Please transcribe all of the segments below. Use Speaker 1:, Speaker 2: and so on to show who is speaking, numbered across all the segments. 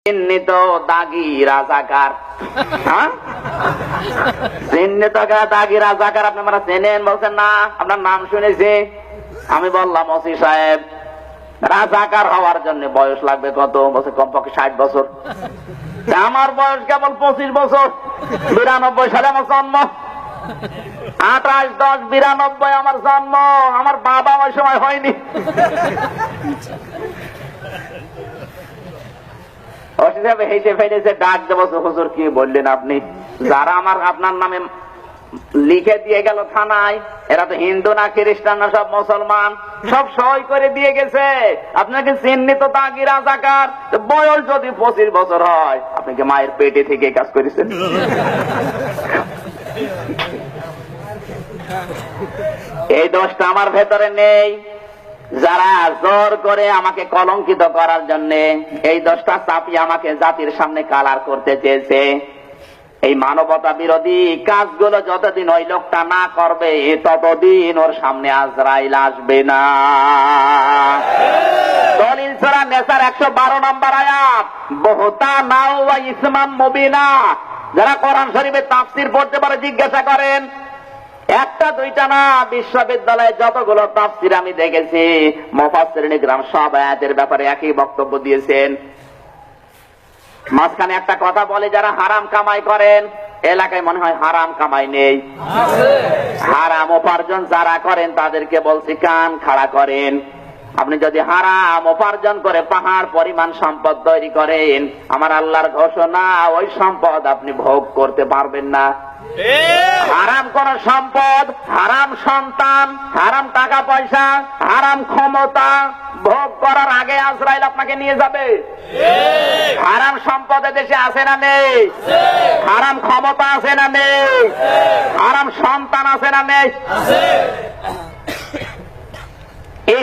Speaker 1: চিহ্নিত দাগি রাজাকার, চিহ্নিত দাগি রাজাকার আপনি আমরা চেনেন? বলছেন না, আপনার নাম শুনেছি। আমি বললাম ওসি সাহেব, রাজাকার হওয়ার জন্য বয়স লাগবে কত? বলছে কমপক্ষে 60 বছর। আমার বয়স কেবল 25 বছর। 92 সালে আমার জন্ম। 28-10-92 আমার জন্ম। আমার বাবা ওই সময় হয়নি। হেসে ফেলেছে, ডাক দেবো হুজুর কি বললেন আপনি? যারা আপনার নামে লিখে দিয়ে গেল থানায়, এরা তো হিন্দু না খ্রিস্টান না, সব মুসলমান, সব সই করে দিয়ে গেছে আপনাকে চিহ্নিত দাগি রাজাকার। বয়স যদি 25 বছর হয়, আপনি কি মায়ের পেটে থেকে কাজ করেছেন? এই দোষটা আমার ভেতরে নেই। যারা জোর করে আমাকে কলঙ্কিত করার জন্য এই দোষটা চাপিয়ে আমাকে জাতির সামনে কালার করতে চেয়েছে, এই মানবতা বিরোধী কাজগুলো যতদিন ওই লোকটা না করবে, ততদিন ওর সামনে আজরাইল আসবে না। দলিল সূরা নেসার 112 নম্বর আয়াত, বুহতানা ওয়া ইসমান মুবিনা। যারা কোরআন শরীফের তাফসীর পড়তে পারে জিজ্ঞাসা করেন। একটা দুইটা না, বিশ্ববিদ্যালয়ে যতগুলো তাফসীর আমি দেখেছি, মুফাসসিরিন ইকরাম সব আয়াতের ব্যাপারে একই বক্তব্য দিয়েছেন। মাঝখানে একটা কথা বলে, যারা হারাম কামাই করেন, এলাকায় মনে হয় হারাম কামাই নেই। হারাম উপার্জন যারা করেন তাদেরকে বলছি কান খাড়া করেন। আপনি যদি হারাম উপার্জন করে পাহাড় পরিমাণ সম্পদ তৈরি করেন, আমার আল্লাহর ঘোষণা, ওই সম্পদ আপনি ভোগ করতে পারবেন না। হারাম কোন সম্পদ, হারাম সন্তান, হারাম টাকা পয়সা, হারাম ক্ষমতা ভোগ করার আগে আজরাইল আপনাকে নিয়ে যাবে। হারাম সম্পদ দেশে আছে না নেই? হারাম ক্ষমতা আছে না নেই? হারাম সন্তান আছে না নেই?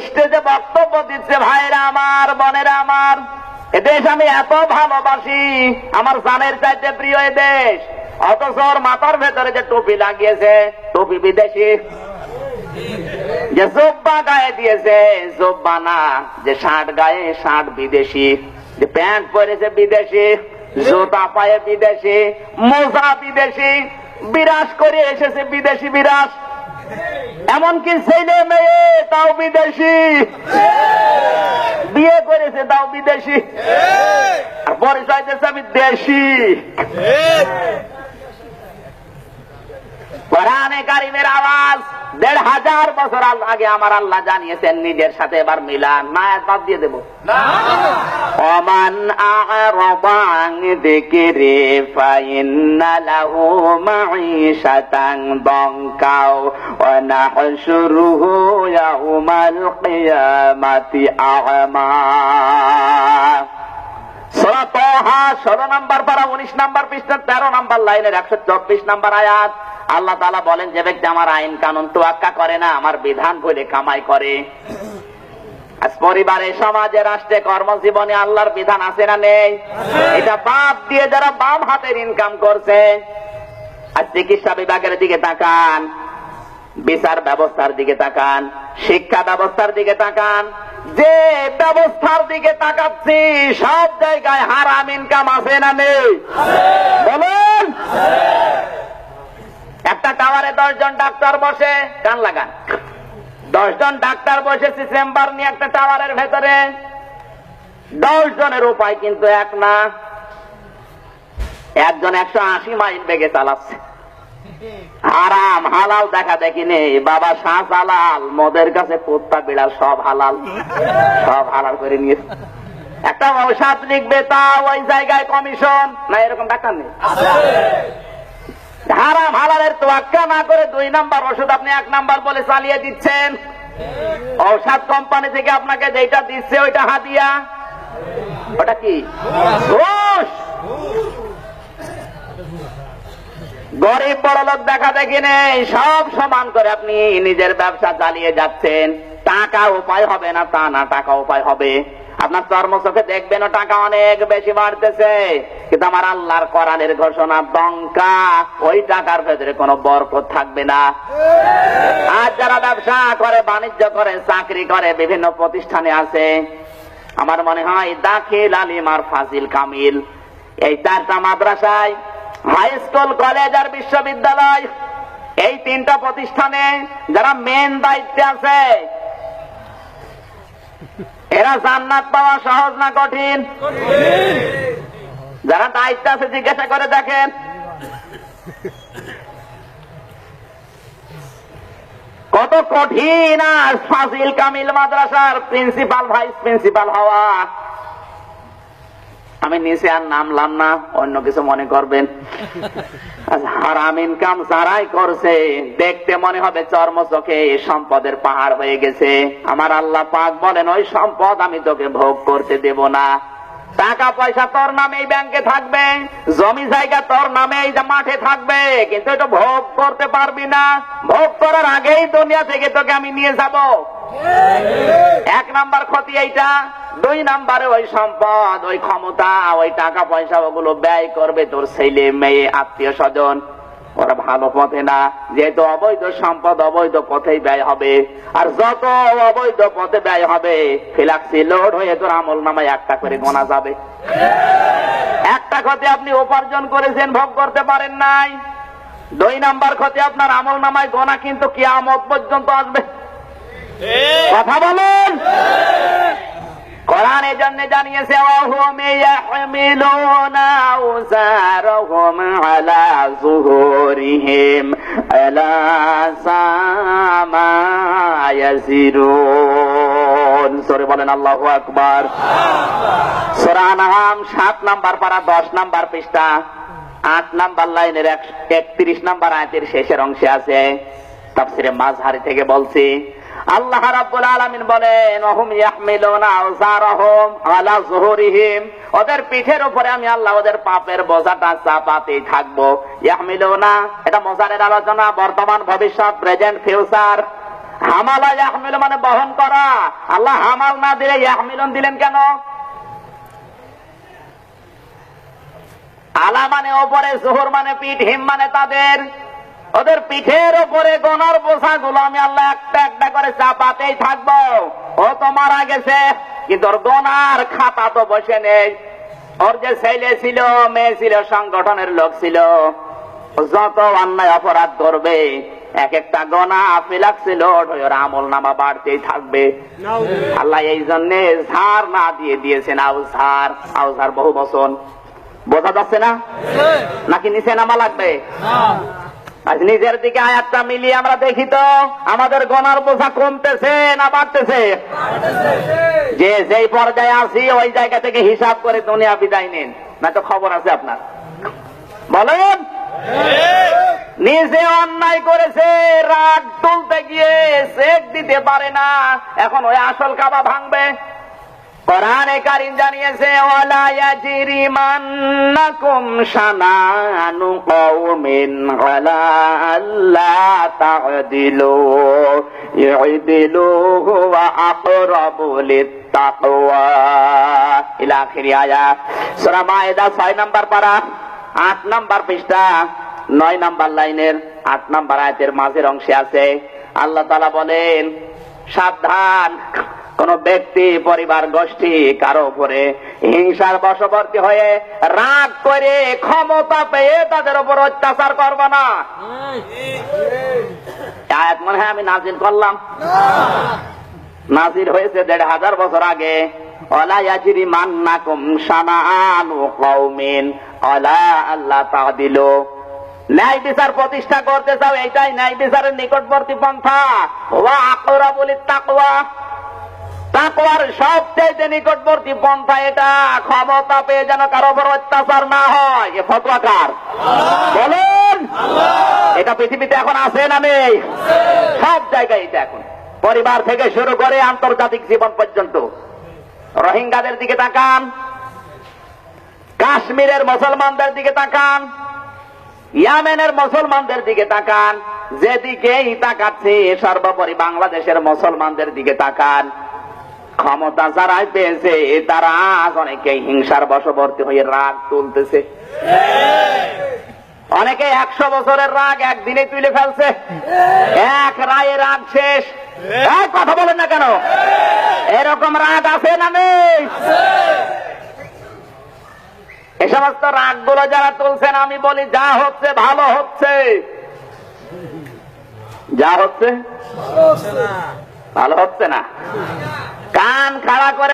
Speaker 1: স্টেজে বক্তব্য দিচ্ছে ভাইরা আমার, বোনেরা আমার, এদেশ আমি এত ভালোবাসি, আমার জানের চাইতে প্রিয় এদেশ, অথচ ওর মাথার ভেতরে যে টুপি লাগিয়েছে, টুপি বিদেশি। যে জুব্বা গায়ে দিয়েছে, জুব্বা না, যে শার্ট গায়ে, শার্ট বিদেশি। যে প্যান্ট পরেছে বিদেশি, জুতা পায়ে বিদেশি, মোজা বিদেশি, বিরাজ করে এসেছে বিদেশি বিরাজ। এমনকি ছেলে মেয়ে তাও বিদেশি, বিয়ে করেছে তাও বিদেশি, আর পরিচয় দিয়েছে আমি দেশি। কোরআনে কারিমের আওয়াজ 1500 বছর আগে আমার আল্লাহ জানিয়েছেন নিজের সাথে। এবার মিলান, মায়াত বাদ দিয়ে দেব। ওমান আ'রাদা আন যিকরি ফাইন্না লাহু মাঈশাতান দানকা ওয়া নাহশুরুহু ইয়াওমাল কিয়ামাতি আ'মা। সূরা তাহা 16 নম্বর পারা 19 নম্বর পৃষ্ঠা 13 নম্বর লাইনের 124 নম্বর আয়াত। আল্লাহ তাআলা বলেন, যে ব্যক্তি আমার আইন কানুন তোয়াক্কা করে না, আমার বিধান বলে কামাই করে। আজ পরিবারে, সমাজে, রাষ্ট্রে, কর্মজীবনে আল্লাহর বিধান আছে না নেই? এটা বাদ দিয়ে যারা বাম হাতের ইনকাম করছে, আজ চিকিৎসা বিভাগের দিকে তাকান, বিচার ব্যবস্থার দিকে তাকান, শিক্ষা ব্যবস্থার দিকে তাকান, যে ব্যবস্থার দিকে তাকাচ্ছি সব জায়গায় হারাম ইনকাম আছে না নেই? বলুন। একটা টাওয়ারে 10 জন ডাক্তার বসে, কান লাগান, 10 জন ডাক্তার বসেছে চেম্বার নিয়ে একটা টাওয়ারের ভেতরে। 10 জনের উপায় কিন্তু এক না। একজন 180 মাইল বেগে চালাচ্ছে। হারাম হালাল দেখা দেখি নেই। বাবা শাহজালাল মদের কাছে কুত্তা বিড়াল সব হালাল, সব হালাল করে নিয়েছে। একটা ঔষধ লিখবে, তা ওই জায়গায় কমিশন না, এরকম ডাক্তার নেই। হারাম হালালের তোয়াক্কা না করে 2 নাম্বার ওষুধ আপনি 1 নাম্বার বলে চালিয়ে দিচ্ছেন। ঔষধ কোম্পানি থেকে আপনাকে যেটা দিচ্ছে ওইটা হাদিয়া, ওটা কি ঘুষ। গরিব বড় লোক দেখা দেখি নেই, সব সমান করে আপনি নিজের ব্যবসা চালিয়ে যাচ্ছেন। টাকা উপায় হবে না তা না, টাকা উপায় হবে। আপনার চর্ম চোখে দেখবেন টাকা অনেক বেশি বাড়তেছে, কিন্তু আমার আল্লাহর কোরআনের ঘোষণা, দঙ্কা, ওই টাকার ভেতরে কোনো বরকত থাকবে না। আজ যারা ব্যবসা করে, বাণিজ্য করে, চাকরি করে, বিভিন্ন প্রতিষ্ঠানে আছে, আমার মনে হয় দাখিল আলিম আর ফাজিল কামিল এই 4টা মাদ্রাসায়, হাই স্কুল, কলেজ আর বিশ্ববিদ্যালয়, এই 3টা প্রতিষ্ঠানে যারা মেন দায়িত্বে আছে, এরা জান্নাত পাওয়া সহজ না কঠিন? যারা দায়িত্বে আছে জিজ্ঞাসা করে দেখেন। কত কঠিন আর ফাজিল কামিল মাদ্রাসার প্রিন্সিপাল, ভাইস প্রিন্সিপাল হওয়া। আমি নিচে আর নামলাম না, অন্য কিছু মনে করবেন। হারাম ইনকাম যারাই করছে দেখতে মনে হবে চর্মচোখে সম্পদের পাহাড় হয়ে গেছে। আমার আল্লাহ পাক বলেন, ওই সম্পদ আমি তোকে ভোগ করতে দেব না। টাকা পয়সা তোর নামেই ব্যাংকে থাকবে, জমি জায়গা তোর নামে এই মাঠে থাকবে, কিন্তু এটা ভোগ করতে পারবি না। ভোগ করার আগেই দুনিয়া থেকে তোকে আমি নিয়ে যাব। 1 নাম্বার ক্ষতি এইটা। 2 নাম্বারে ওই সম্পদ, ওই ক্ষমতা, ওই টাকা পয়সা ওগুলো ব্যয় করবে তোর ছেলে মেয়ে, আত্মীয় স্বজন। ওরা ভালো পথে না, যেহেতু অবৈধ সম্পদ অবৈধ পথেই ব্যয় হবে। আর যত অবৈধ পথে ব্যয় হবে ফিলাক্সি লোড হয়ে তোর আমল নামায় একটা করে গোনা যাবে। একটা ক্ষতি আপনি উপার্জন করেছেন, ভোগ করতে পারেন নাই। 2 নাম্বার ক্ষতি, আপনার আমল নামায় গোনা কিন্তু কিয়ামত পর্যন্ত আসবে। কথা বলেন। কোরআন এই জন্য জানিয়েছে, ওয়াহুম ইয়াহমিলুনা আওযারহুম আলা যুহুরিহিম আলা সামা ইয়াসিরুন। সূরা বলেন আল্লাহু আকবার। সূরা আনআম 7 নাম্বার পারা 10 নাম্বার পৃষ্ঠা 8 নাম্বার লাইনের 31 নাম্বার আয়াতের শেষের অংশে আছে। তাফসীরে মাযহারি থেকে বলছি, আল্লাহ রাব্বুল আলামিন বলেন, ওহুম ইয়াহমিলুনা আওযারহুম আলা যুহুরিহিম, ওদের পিঠের উপরে আমি আল্লাহ ওদের পাপের বোঝাটা চাপাতেই থাকবো। ইয়াহমিলুনা এটা মোজারের আলোচনা, বর্তমান ভবিষ্যৎ, প্রেজেন্ট ফিউচার। হামালা ইয়াহমিলু মানে বহন করা। আল্লাহ হামাল না দিলে ইয়াহমিলুন দিলেন কেন? আলা মানে ওপরে, জুহুর মানে পিঠ, হিম মানে তাদের। ওদের পিঠের উপরে গোনার বোঝাগুলো আমি আল্লাহ একটা একটা করে চাপাতেই থাকবো। ও তো মারা গেছে, কিন্তু ওর গোনার খাতা তো বসে নেই। ওর যে ছেলে ছিল, মেয়ে ছিল, সংগঠনের লোক ছিল, যত অন্যায় অপরাধ করবে এক একটা গোনা ফিলাক্সি লোড হয়ে ওর আমল নামা বাড়তেই থাকবে। আল্লাহ এই জন্য ঝাড় না দিয়ে দিয়েছেন আউঝার। আউঝার বহু বচন, বোঝা যাচ্ছে না? নাকি নিচে নামা লাগবে? আজ নিজের দিকে আয়াতটা মিলিয়ে আমরা দেখি তো আমাদের গোনার বোঝা কমতেছে না বাড়তেছে? যে যেই পর্যায়ে আছি ওই জায়গা থেকে হিসাব করে দুনিয়া বিদায় নিন, না তো খবর আছে আপনার। বলেন। নিজে অন্যায় করেছে, রাগ তুলতে গিয়ে চেক দিতে পারে না, এখন ওই আসল কাবা ভাঙবে। কোরআনে কারীম জানিয়েছে, ওয়ালা ইয়াজরিমান্নাকুম শানানু কওমিন আলা আল্লা তা'দিলু ই'দিলু হুয়া আকরাবু লিত-তাকওয়া। ইলা আখির আয়াত। সূরা মায়েদা 6 নাম্বার পারা 8 নাম্বার পৃষ্ঠা 9 নাম্বার লাইনের 8 নাম্বার আয়াতের মাঝের অংশে আছে। আল্লাহ তাআলা বলেন, সাবধান, কোন ব্যক্তি, পরিবার, গোষ্ঠী কারো উপরে হিংসার বশবর্তী হয়ে রাগ করে ক্ষমতা পেয়ে তাদের উপর অত্যাচার করবে না। আয়াত মনে হয় আমি নাজিল করলাম, নাজিল হয়েছে 1500 বছর আগে। ওয়ালা ইয়াজরিমান্নাকুম শানাআনু কওমিন আলা আল্লা তা'দিলু। ন্যায় বিচার প্রতিষ্ঠা করতে চাও, এইটাই ন্যায় বিচারের নিকটবর্তী পন্থা। ওয়া আকরাবু লিত-তাকওয়া, তাকওয়ার সবচেয়ে নিকটবর্তী পন্থা এটা। ক্ষমতা পেয়ে যেন কারো উপর অত্যাচার না হয়। এ ফতোয়া কার? বলেন। এটা পৃথিবীতে এখন আছে না নেই? সব জায়গায় এটা এখন, পরিবার থেকে শুরু করে আন্তর্জাতিক জীবন পর্যন্ত। রোহিঙ্গাদের দিকে তাকান, কাশ্মীরের মুসলমানদের দিকে তাকান, ইয়ামেনের মুসলমানদের দিকে তাকান, যেদিকেই তাকাচ্ছে সর্বোপরি বাংলাদেশের মুসলমানদের দিকে তাকান। ক্ষমতা যারাই পেয়েছে তারা আজ অনেকে হিংসার বশবর্তী হয়ে রাগ তুলতেছে। অনেকে 100 বছরের রাগ একদিনে তুলে ফেলছে, এক রায়ে রাগ শেষ। কথা বলেন না কেন? এরকম রাগ আছে না নেই? এ সমস্ত রাগগুলো যারা তুলছেন, আমি বলি যা হচ্ছে ভালো হচ্ছে, যা হচ্ছে ভালো হচ্ছে না। কান খাড়া করে